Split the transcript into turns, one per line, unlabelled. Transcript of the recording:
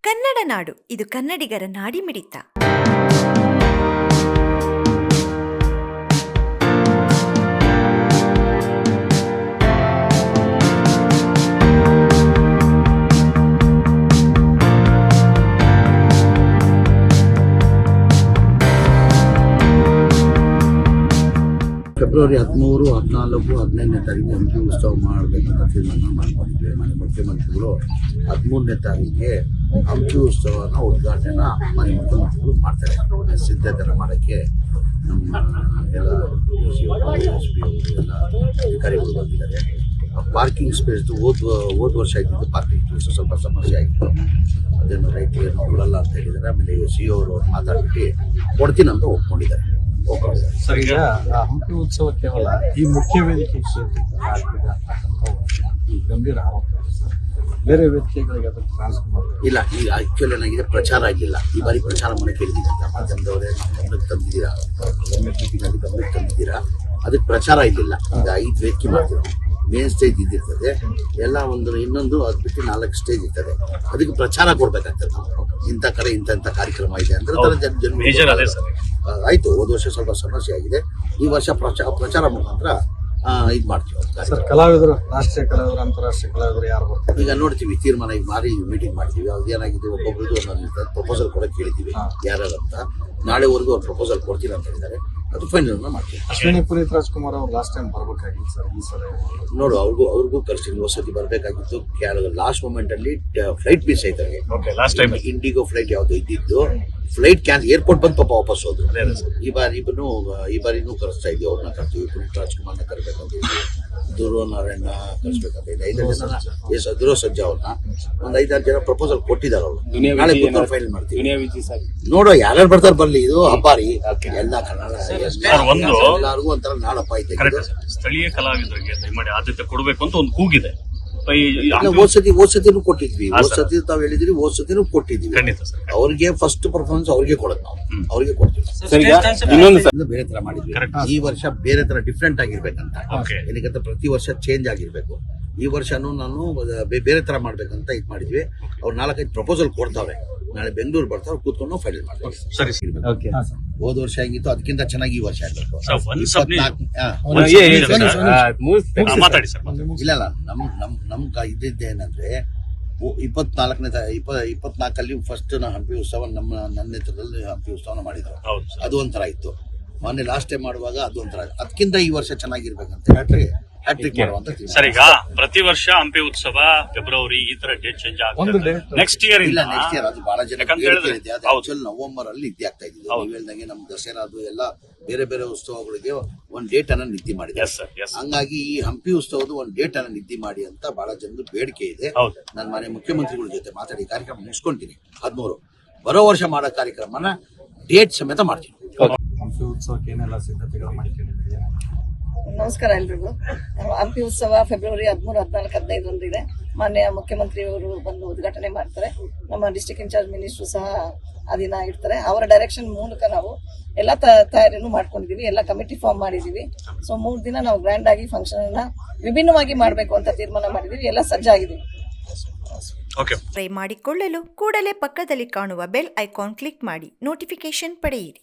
ಕನ್ನಡ ನಾಡು, ಇದು ಕನ್ನಡಿಗರ ನಾಡಿಮಿಡಿತ.
ಫೆಬ್ರವರಿ 13, 14, 15ನೇ ತಾರೀಕು ಹಂಪಿ ಉತ್ಸವ ಮಾಡಬೇಕಂತ ತೀರ್ಮಾನ ಮಾಡಿಕೊಂಡಿದ್ವಿ. ಮನೆ ಮುಖ್ಯಮಂತ್ರಿಗಳು 13ನೇ ತಾರೀಕಿಗೆ ಹಂಪಿ ಉತ್ಸವನ ಉದ್ಘಾಟನೆನ ಮನೆ ಮುಖ್ಯಮಂತ್ರಿಗಳು ಮಾಡ್ತಾರೆ. ಸಿದ್ಧತೆ ಮಾಡೋಕ್ಕೆ ನಮ್ಮ ಎಲ್ಲ ಎಲ್ಲ ಅಧಿಕಾರಿಗಳು ಬಂದಿದ್ದಾರೆ. ಪಾರ್ಕಿಂಗ್ ಸ್ಪೇಸ್ ಹೋದ ವರ್ಷ ಇದ್ದಿದ್ದು ಪಾರ್ಕಿಂಗ್ ಸ್ಪೇಸ್ ಸ್ವಲ್ಪ ಸಮಸ್ಯೆ ಆಗಿತ್ತು, ಅದನ್ನು ರೈತರಿಗೆ ಕೊಡಲ್ಲ ಅಂತ ಹೇಳಿದ್ದಾರೆ. ಆಮೇಲೆ ಸಿ ಅವರು ಮಾತಾಡ್ಬಿಟ್ಟು ಕೊಡ್ತೀನಿ ಅಂತ ಒಪ್ಕೊಂಡಿದ್ದಾರೆ.
ಸರ್, ಈಗ ಹಂಪಿ ಉತ್ಸವ ಕೇವಲ ಈ ಮುಖ್ಯ ವೇದಿಕೆ ಗಂಭೀರ ಆರೋಪ. ಬೇರೆ ವೇದಿಕೆಗಳಿಗೆ ಅದಕ್ಕೆ ಟ್ರಾನ್ಸ್ಫರ್ ಮಾಡ್ತಾರೆ
ಇಲ್ಲ. ಈಗ ಆಕ್ಚುಲಿ ಏನಾಗಿದೆ, ಪ್ರಚಾರ ಆಗಿಲ್ಲ. ಈ ಬಾರಿ ಪ್ರಚಾರ ಮಾಡಕ್ಕೆ ಹೇಳಿದ್ದೀನಿ ಅಂತ ಮಾಧ್ಯಮದವರೇ ಗಮನಕ್ಕೆ ತಂದಿದ್ದೀರಾ, ಗಮನಕ್ಕೆ ತಂದಿದ್ದೀರಾ. ಅದಕ್ಕೆ ಪ್ರಚಾರ ಇದ್ದಿಲ್ಲ. ಈಗ 5 ವೇದಿಕೆ ಮಾಡ್ತೀವಿ. ಮೇನ್ ಸ್ಟೇಜ್ ಇದ್ದಿರ್ತದೆ ಎಲ್ಲ, ಇನ್ನೊಂದು ಅದು ಬಿಟ್ಟು 4 ಸ್ಟೇಜ್ ಇರ್ತದೆ. ಅದಕ್ಕೆ ಪ್ರಚಾರ ಕೊಡ್ಬೇಕಾಗ್ತದೆ. ನಾವು ಇಂಥ ಕಡೆ ಇಂಥ ಕಾರ್ಯಕ್ರಮ ಇದೆ ಅಂದ್ರೆ ಆಯ್ತು. ಹೋದ ವರ್ಷ ಸ್ವಲ್ಪ ಸಮಸ್ಯೆ ಆಗಿದೆ. ಈ ವರ್ಷ ಪ್ರಚಾರ ಮುಖಾಂತರ ಇದು ಮಾಡ್ತೀವಿ.
ಸರ್, ಕಲಾವಿದರು, ರಾಷ್ಟ್ರೀಯ ಕಲಾವಿದರು, ಅಂತಾರಾಷ್ಟ್ರೀಯ ಕಲಾವಿದರು ಯಾರು ಬರ್ತಾರೆ
ಈಗ ನೋಡ್ತೀವಿ. ತೀರ್ಮಾನ ಈಗ ಮಾರಿ ಮೀಟಿಂಗ್ ಮಾಡ್ತೀವಿ. ಅವ್ರಿಗೆ ಏನಾಗಿದೆ, ಒಬ್ಬೊಬ್ರದ್ದು ಒಂದೊಂದು ಪ್ರಪೋಸಲ್ ಕೊಡಕ್ಕೆ ಹೇಳಿದ್ದೀವಿ ಯಾರಂತ. ನಾಳೆವರೆಗೂ ಅವ್ರು ಪ್ರಪೋಸಲ್ ಕೊಡ್ತೀನಿ ಅಂತ ಹೇಳಿದ್ದಾರೆ. ಅದು ಫೈನಲ್ ಮಾಡ್ತೀವಿ.
ಅಶ್ವಿನಿ ಪುನೀತ್ ರಾಜ್ಕುಮಾರ್ ಅವ್ರು ಲಾಸ್ಟ್ ಟೈಮ್ ಬರ್ಬೇಕಾಗಿತ್ತು ಸರ್. ಈ ಸಲ
ನೋಡು, ಅವ್ರಿಗೂ ಕರ್ಸ್ತೀನಿ. ವಸತಿ ಬರಬೇಕಾಗಿತ್ತು. ಲಾಸ್ಟ್ ಮೂಮೆಂಟ್ ಅಲ್ಲಿ ಫ್ಲೈಟ್ ಮಿಸ್ ಆಯ್ತಾರೆ. ಇಂಡಿಗೋ ಫ್ಲೈಟ್ ಯಾವ್ದು ಇದ್ದಿದ್ದು, ಫ್ಲೈಟ್ ಏರ್ಪೋರ್ಟ್ ಬಂದು ಪಾಪ ವಾಪಸ್ ಹೋದ್ರು. ಈ ಬಾರಿನೂ ಕರೆಸ್ತಾ ಇದ್ದೀವಿ. ಅವ್ರನ್ನ ಕರ್ತೀವಿ. ಪುನೀತ್ ರಾಜ್ಕುಮಾರ್ನ ಕರ್ಬೇಕಂತ ಇದ್ದೀವಿ. ಧ್ರುವ ನಾರಾಯಣ ಕರ್ಸ್ಬೇಕಂತ ಇದೆ. 5 ಜನ ಧ್ರುವ ಸಜ್ಜಾ ಅವ್ರನ್ನ ಒಂದು 5-6 ಜನ ಪ್ರಪೋಸಲ್ ಕೊಟ್ಟಿದ್ದಾರೆ. ಅವರು ನಾಳೆ ಫೈನಲ್ ಮಾಡ್ತೀವಿ. ನೋಡೋ ಯಾರ್ಯಾರು ಬರ್ತಾರೆ ಬರ್ಲಿ. ಇದು ಹಬ್ಬಾರಿ ಎಲ್ಲ ಕನ್ನಡ ಎಲ್ಲರಿಗೂ ಒಂಥರ ನಾಡಪ್ಪ ಐತೆ.
ಸ್ಥಳೀಯ ಕಲಾವಿದರಿಗೆ ದಯಮಾಡಿ ಆದ್ಯತೆ ಕೊಡಬೇಕು ಅಂತ ಒಂದು ಕೂಗಿದೆ.
ಓದ್ಸತಿನೂ ಕೊಟ್ಟಿದ್ವಿ. ಓದ್ಸತಿ ತಾವ್ ಹೇಳಿದ್ರಿ, ಓದ್ಸತಿನೂ ಕೊಟ್ಟಿದ್ವಿ. ಅವ್ರಿಗೆ ಫಸ್ಟ್ ಪರ್ಫಾರ್ಮೆನ್ಸ್ ಅವ್ರಿಗೆ ಕೊಡೋದು. ನಾವು ಅವ್ರಿಗೆ ಕೊಡ್ತೀವಿ. ಬೇರೆ ತರ ಮಾಡಿದ್ವಿ. ಈ ವರ್ಷ ಬೇರೆ ತರ ಡಿಫ್ರೆಂಟ್ ಆಗಿರ್ಬೇಕಂತ. ಏನಕ್ಕಂತ ಪ್ರತಿ ವರ್ಷ ಚೇಂಜ್ ಆಗಿರ್ಬೇಕು. ಈ ವರ್ಷನೂ ನಾನು ಬೇರೆ ತರ ಮಾಡ್ಬೇಕಂತ ಇದು ಮಾಡಿದ್ವಿ. ಅವ್ರು 4-5 ಪ್ರಪೋಸಲ್ ಕೊಡ್ತಾವ್ರೆ. ನಾಳೆ ಬೆಂಗಳೂರು ಬರ್ತಾವ್ರೆ, ಕೂತ್ಕೊಂಡು ಫೈನಲ್ ಮಾಡ್ತಾರೆ. ಹೋದ ವರ್ಷ ಹೆಂಗಿತ್ತು ಅದಕ್ಕಿಂತ ಚೆನ್ನಾಗಿ ಈ ವರ್ಷ ಆಗ್ಬೇಕು. ಇಲ್ಲ ನಮ್ ಇದ್ದೇನಂದ್ರೆ 24 ಫಸ್ಟ್ ಹಂಪಿ ಉತ್ಸವ ನನ್ನ ನೇತೃತ್ವದಲ್ಲಿ ಹಂಪಿ ಉತ್ಸವನ ಮಾಡಿದ್ರು. ಅದು ಒಂಥರ ಇತ್ತು. ಮೊನ್ನೆ ಲಾಸ್ಟ್ ಟೈಮ್ ಮಾಡುವಾಗ ಅದು ಒಂಥರ. ಅದಕ್ಕಿಂತ ಈ ವರ್ಷ ಚೆನ್ನಾಗಿರ್ಬೇಕಂತ ಹ್ಯಾಟ್ರಿಕ್ ಮಾಡುವಂತ.
ಸರ್, ಈಗ ಪ್ರತಿ ವರ್ಷ ಹಂಪಿ ಉತ್ಸವ ಫೆಬ್ರವರಿ ಈ ತರ ಡೇಟ್ ಚೇಂಜ್ ಆಗುತ್ತೆ. ನೆಕ್ಸ್ಟ್ ಇಯರ್
ಇಲ್ಲ, ನೆಕ್ಸ್ಟ್ ಇಯರ್ ಅದು ಬಹಳ ಜನ ನವೆಂಬರ್ ಅಲ್ಲಿ ನಿದ್ದೆ ಆಗ್ತಾ ಇದ್ದೀವಿ. ನೀವು ಹೇಳ್ದಂಗೆ ನಮ್ ದಸರಾ ಅದು ಎಲ್ಲ ಬೇರೆ ಬೇರೆ ಉತ್ಸವಗಳಿಗೆ ಒಂದು ಡೇಟ್ ಅನ್ನ ನಿದ್ದೆ ಮಾಡಿದೆ. ಹಂಗಾಗಿ ಈ ಹಂಪಿ ಉತ್ಸವದ ಒಂದು ಡೇಟ್ ಅನ್ನ ನಿದ್ದೆ ಮಾಡಿ ಅಂತ ಬಹಳ ಜನದ ಬೇಡಿಕೆ ಇದೆ. ನಾನು ಮನೆ ಮುಖ್ಯಮಂತ್ರಿಗಳ ಜೊತೆ ಮಾತಾಡಿ ಕಾರ್ಯಕ್ರಮ ಮುಗಿಸ್ಕೊಂತೀನಿ. 13 ಬರೋ ವರ್ಷ ಮಾಡೋ ಕಾರ್ಯಕ್ರಮನ ಡೇಟ್ ಸಮೇತ ಮಾಡ್ತೀನಿ.
ಹಂಪಿ ಉತ್ಸವಕ್ಕೆ ಏನೆಲ್ಲ ಸಿದ್ಧತೆಗಳು ಮಾಡಿಕೊಂಡಿದ್ದೀವಿ?
ನಮಸ್ಕಾರ ಎಲ್ರಿಗೂ. ಹಂಪಿ ಉತ್ಸವ ಫೆಬ್ರವರಿ 13, 14, 15 ಇದೆ. ಮಾನ್ಯ ಮುಖ್ಯಮಂತ್ರಿಯವರು ಬಂದು ಉದ್ಘಾಟನೆ ಮಾಡ್ತಾರೆ. ನಮ್ಮ ಡಿಸ್ಟ್ರಿಕ್ಟ್ ಇನ್ಚಾರ್ಜ್ ಮಿನಿಸ್ಟ್ರು ಸಹ ಆ ದಿನ ಇರ್ತಾರೆ. ಅವರ ಡೈರೆಕ್ಷನ್ ಮೂಲಕ ನಾವು ಎಲ್ಲ ತಯಾರಿನೂ ಮಾಡ್ಕೊಂಡಿದೀವಿ. ಎಲ್ಲ ಕಮಿಟಿ ಫಾರ್ಮ್ ಮಾಡಿದೀವಿ. ಸೊ 3 ದಿನ ನಾವು ಗ್ರ್ಯಾಂಡ್ ಆಗಿ ಫಂಕ್ಷನ್ ಅನ್ನ ವಿಭಿನ್ನವಾಗಿ ಮಾಡಬೇಕು ಅಂತ ತೀರ್ಮಾನ ಮಾಡಿದೀವಿ. ಎಲ್ಲ ಸಜ್ಜಾಗಿದ್ದೀವಿ.
ಟ್ರೈ ಮಾಡಿಕೊಳ್ಳಲು ಕೂಡಲೇ ಪಕ್ಕದಲ್ಲಿ ಕಾಣುವ ಬೆಲ್ ಐಕಾನ್ ಕ್ಲಿಕ್ ಮಾಡಿ ನೋಟಿಫಿಕೇಶನ್ ಪಡೆಯಿರಿ.